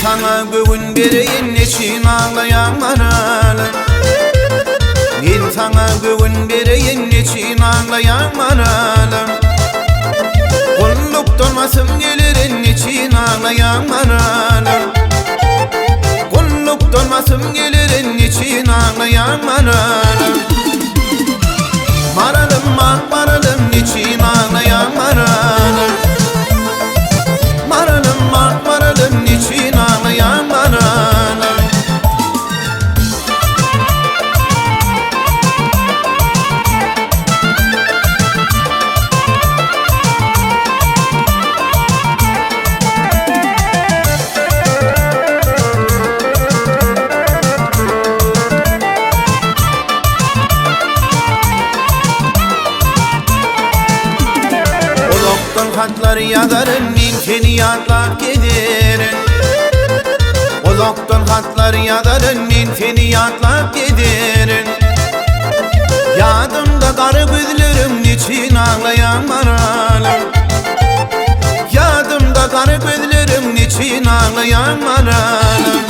sana bugün bereyim neçin ağlayan maralı. Ben sana bugün bereyim neçin ağlayan maralı. Kulluk dolmasım gelirin neçin ağlayan maralı. Kulluk dolmasım gelirin neçin ağlayan maralı. Maralım ah maralım neçin ağlayan maralı. Maralım ah maralım neçin ağlayan maralı. Hatlar yazarım ben seni yadlap giderim. Uzaktan hatlar yazarım ben seni yadlap giderim. Yadımda karı gözlerim niçin ağlayan maralım. Yadımda karı gözlerim niçin ağlayan maralım.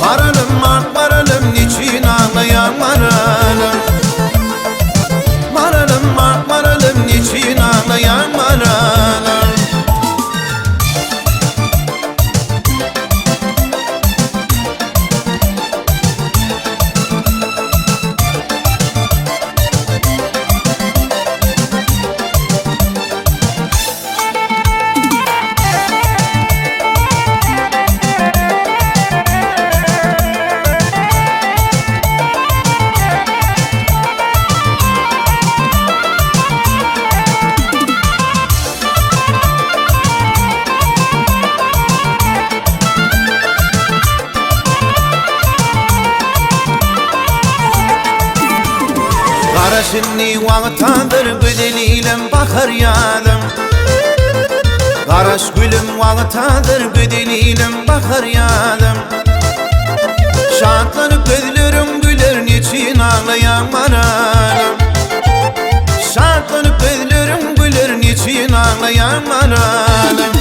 Maralım ah maralım niçin ağlayan maralım. Maralım ah maralım niçin ağlayan maralım. Şimdi vaktadır güdeliyle bakar yadım. Karaş gülüm vaktadır güdeliyle bakar yadım. Şartlanıp gözlerim güler niçin ağlayan maralım. Şartlanıp gözlerim güler niçin ağlayan maralım.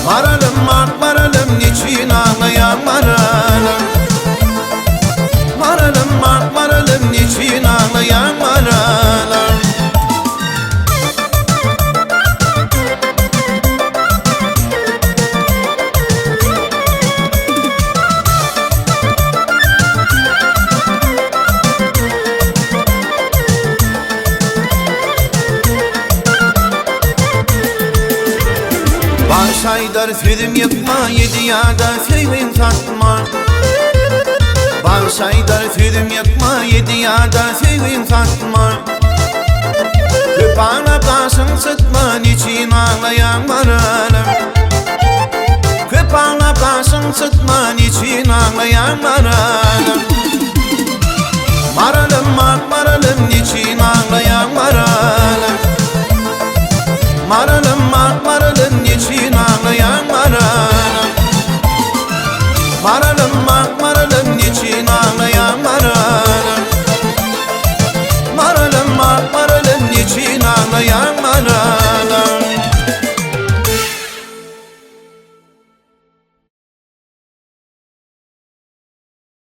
Maralım ah maralım niçin ağlayan maralım. Maralım ah maralım niçin ağlayan maralım. Baş aydar sözüm yıkma, yedi yada sevim satma. Baş aydar sözüm yıkma, yedi yada sevim satma. Köpağına başın sıtma, niçin ağlayan maralım. Köpağına başın sıtma, niçin ağlayan maralım. Maralım ah maralım